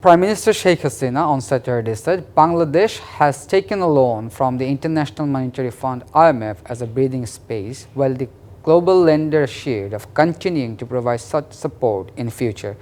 Prime Minister Sheikh Hasina on Saturday said Bangladesh has taken a loan from the International Monetary Fund (IMF) as a breathing space, while the global lender assured of continuing to provide such support in future.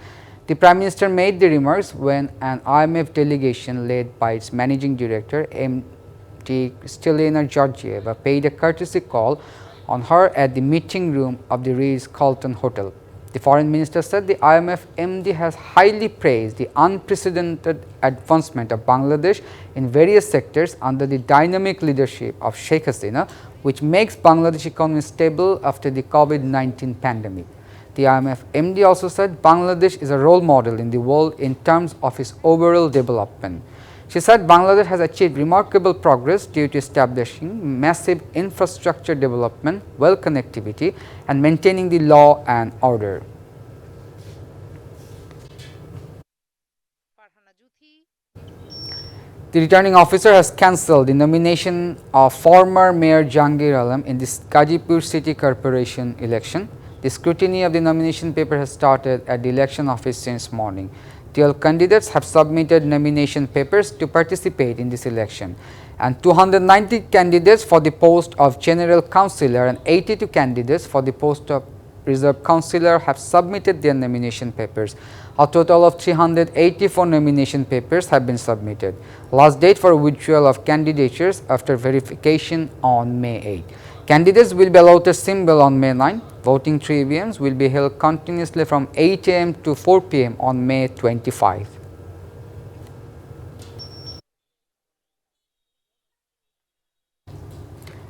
The Prime Minister made the remarks when an IMF delegation led by its Managing Director M.T. Stelina Georgieva paid a courtesy call on her at the meeting room of the Ritz-Carlton Hotel. The Foreign Minister said the IMF MD has highly praised the unprecedented advancement of Bangladesh in various sectors under the dynamic leadership of Sheikh Hasina, which makes Bangladesh economy stable after the COVID-19 pandemic. The IMF MD also said Bangladesh is a role model in the world in terms of its overall development. She said Bangladesh has achieved remarkable progress due to establishing massive infrastructure development, well connectivity, and maintaining the law and order. The returning officer has cancelled the nomination of former Mayor Jahangir Alam in this Gazipur City Corporation election. The scrutiny of the nomination paper has started at the election office since morning. 12 candidates have submitted nomination papers to participate in this election, and 290 candidates for the post of General Councillor and 82 candidates for the post of Reserve Councillor have submitted their nomination papers. A total of 384 nomination papers have been submitted. Last date for withdrawal of candidatures after verification on May 8. Candidates will be allotted symbol on May 9. Voting through EVMs will be held continuously from 8 am to 4 pm on May 25.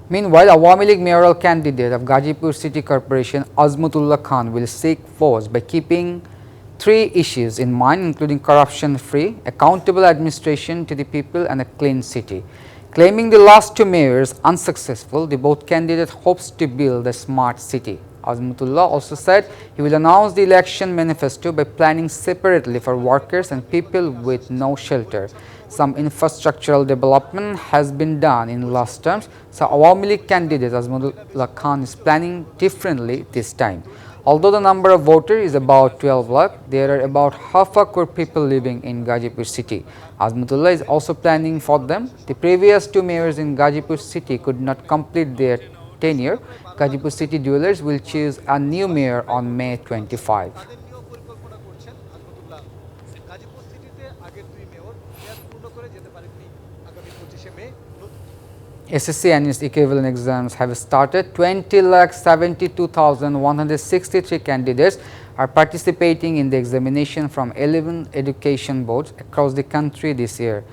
Meanwhile, Awami League mayoral candidate of Gazipur City Corporation Azmatullah Khan will seek votes by keeping three issues in mind, including corruption-free, accountable administration to the people, and a clean city. Claiming the last two mayors unsuccessful, the both candidate hopes to build a smart city. Azmatullah also said he will announce the election manifesto by planning separately for workers and people with no shelter. Some infrastructural development has been done in last terms, so Awami League candidate Azmatullah Khan is planning differently this time. Although the number of voters is about 12 lakh, there are about half a crore people living in Gazipur city. Azmatullah is also planning for them. The previous two mayors in Gazipur city could not complete their tenure. Gazipur city dwellers will choose a new mayor on May 25. SSC and its equivalent exams have started. 20,72,163 candidates are participating in the examination from 11 education boards across the country this year.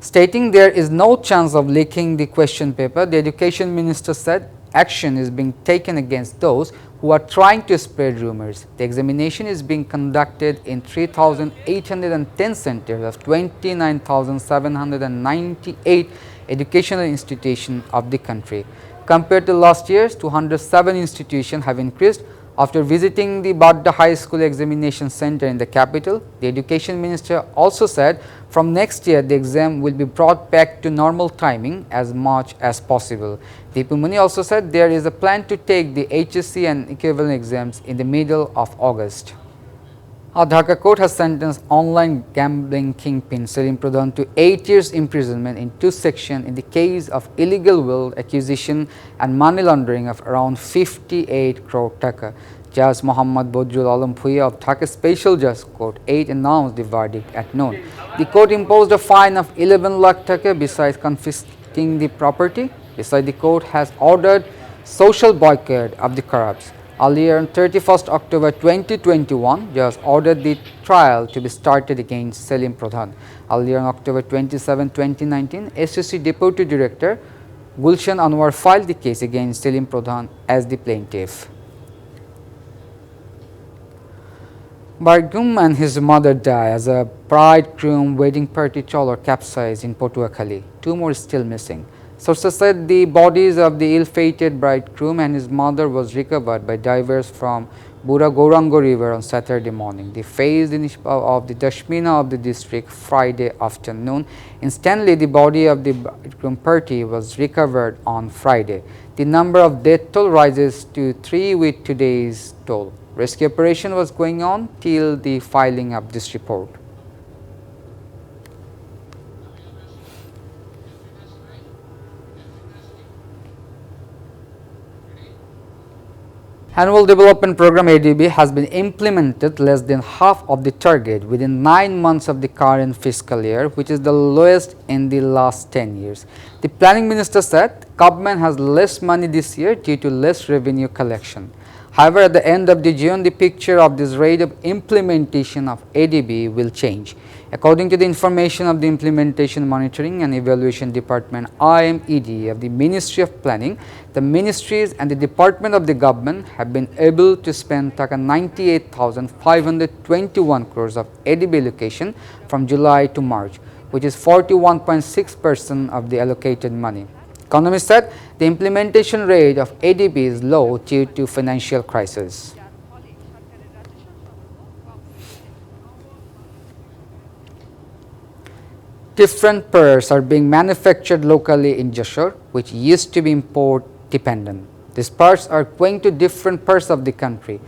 Stating there is no chance of leaking the question paper, the Education Minister said action is being taken against those who are trying to spread rumors. The examination is being conducted in 3,810 centers of 29,798 educational institutions of the country. Compared to last year's, 207 institutions have increased. After visiting the Badda High School Examination Center in the capital, the Education Minister also said from next year the exam will be brought back to normal timing as much as possible. Deepu Muni also said there is a plan to take the HSC and equivalent exams in the middle of August. A Dhaka court has sentenced online gambling kingpin Selim Pradhan to 8 years imprisonment in two sections in the case of illegal wealth acquisition and money laundering of around 58 crore taka. Judge Muhammad Bodrul Alam Bhuiya of Dhaka Special Judge Court 8 announced the verdict at noon. The court imposed a fine of 11 lakh taka besides confiscating the property. Besides, the court has ordered social boycott of the corrupts. Earlier on 31st October 2021, Judge ordered the trial to be started against Selim Pradhan. Earlier on October 27, 2019, SSC Deputy Director Gulshan Anwar filed the case against Selim Pradhan as the plaintiff. Bridegroom and his mother die as a bridegroom wedding party trawler capsized in Potuakhali. Two more still missing. Sources said the bodies of the ill-fated bridegroom and his mother was recovered by divers from Bura Gourango River on Saturday morning. They faced of the Dashmina of the district Friday afternoon. Instantly, the body of the bridegroom party was recovered on Friday. The number of death toll rises to 3 with today's toll. Rescue operation was going on till the filing of this report. Annual Development Program ADB has been implemented less than half of the target within 9 months of the current fiscal year, which is the lowest in the last 10 years. The Planning Minister said government has less money this year due to less revenue collection. However, at the end of the June, the picture of this rate of implementation of ADB will change. According to the information of the Implementation Monitoring and Evaluation Department IMED of the Ministry of Planning, the ministries and the department of the government have been able to spend 98,521 crores of ADB allocation from July to March, which is 41.6% of the allocated money. Economists said the implementation rate of ADB is low due to financial crisis. Different purses are being manufactured locally in Jashore, which used to be import dependent. These purses are going to different parts of the country.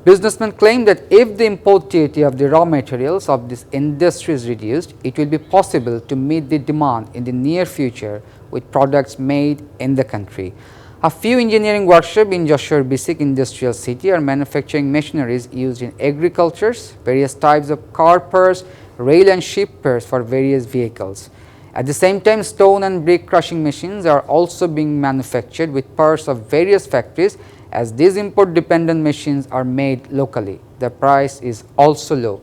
Businessmen claim that if the import duty of the raw materials of this industry is reduced, it will be possible to meet the demand in the near future with products made in the country. A few engineering workshops in Jashore Basic Industrial City are manufacturing machineries used in agriculture, various types of car purses, rail and ship purses for various vehicles. At the same time, stone and brick crushing machines are also being manufactured with purses of various factories. As these import dependent machines are made locally, the price is also low.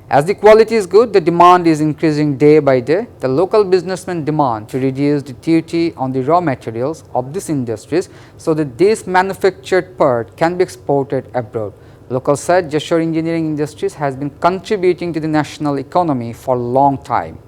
As the quality is good, the demand is increasing day by day. The local businessmen demand to reduce the duty on the raw materials of these industries so that this manufactured part can be exported abroad. Locals said Jashore engineering industries has been contributing to the national economy for a long time.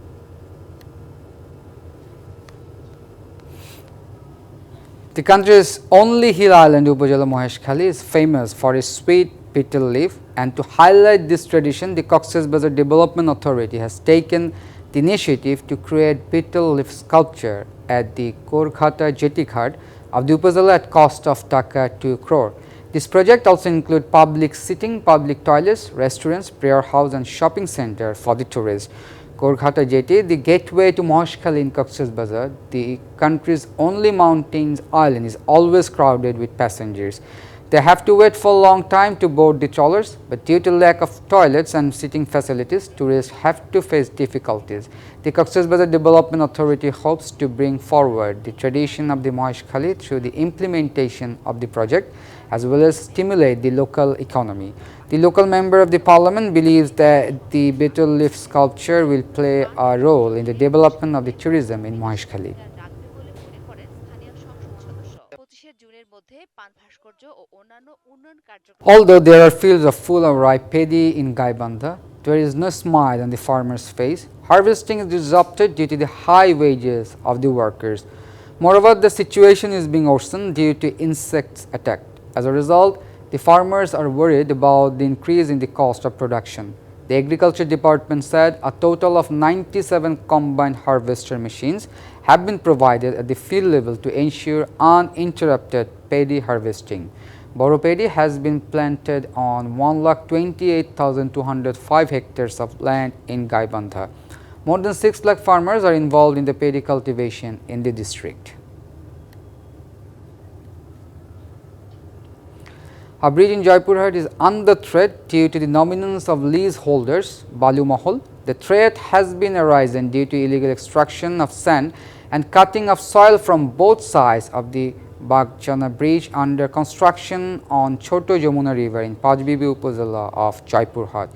The country's only hill island, Upazila Moheshkhali, is famous for its sweet betel leaf, and to highlight this tradition, the Cox's Bazar Development Authority has taken the initiative to create betel leaf sculpture at the Korghata Jetty Ghat of the Upazila at cost of Taka 2 crore. This project also includes public seating, public toilets, restaurants, prayer house and shopping center for the tourists. Korghata Jetty, the gateway to Moheshkhali in Cox's Bazar, the country's only mountains island, is always crowded with passengers. They have to wait for a long time to board the trawlers, but due to lack of toilets and sitting facilities, tourists have to face difficulties. The Cox's Bazar Development Authority hopes to bring forward the tradition of the Moheshkhali through the implementation of the project, as well as stimulate the local economy. The local member of the parliament believes that the betel leaf sculpture will play a role in the development of the tourism in Moheshkhali. Although there are fields of full of ripe paddy in Gaibandha, there is no smile on the farmer's face. Harvesting is disrupted due to the high wages of the workers. Moreover, the situation is being worsened due to insects attack. As a result, the farmers are worried about the increase in the cost of production. The Agriculture Department said a total of 97 combined harvester machines have been provided at the field level to ensure uninterrupted paddy harvesting. Boro paddy has been planted on 1,28,205 hectares of land in Gaibandha. More than 6 lakh farmers are involved in the paddy cultivation in the district. A bridge in Jaipurhat is under threat due to the dominance of leaseholders, Balu Mahal. The threat has been arisen due to illegal extraction of sand and cutting of soil from both sides of the Bagchana bridge under construction on Choto Jamuna River in Pajbibi Upazila of Jaipurhat.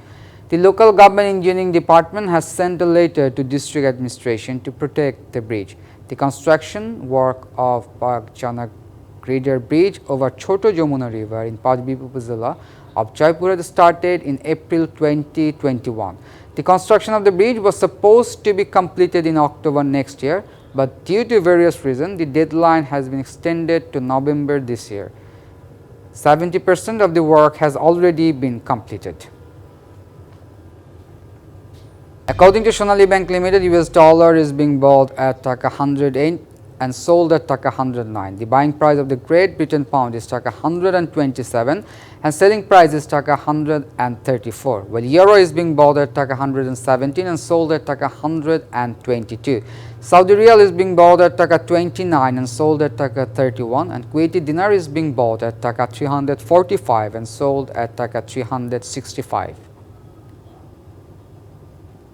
The local government engineering department has sent a letter to district administration to protect the bridge. The construction work of Bagchana Grader Bridge over Choto Jamuna River in Pajbibi Upazila of Jaipurhat started in April 2021. The construction of the bridge was supposed to be completed in October next year, but due to various reasons, the deadline has been extended to November this year. 70% of the work has already been completed. According to Sonali Bank Limited, US dollar is being bought at 108 and sold at taka 109. The buying price of the Great Britain pound is taka 127 and selling price is taka 134, while euro is being bought at taka 117 and sold at taka 122. Saudi riyal is being bought at taka 29 and sold at taka 31, and Kuwaiti dinar is being bought at taka 345 and sold at taka 365.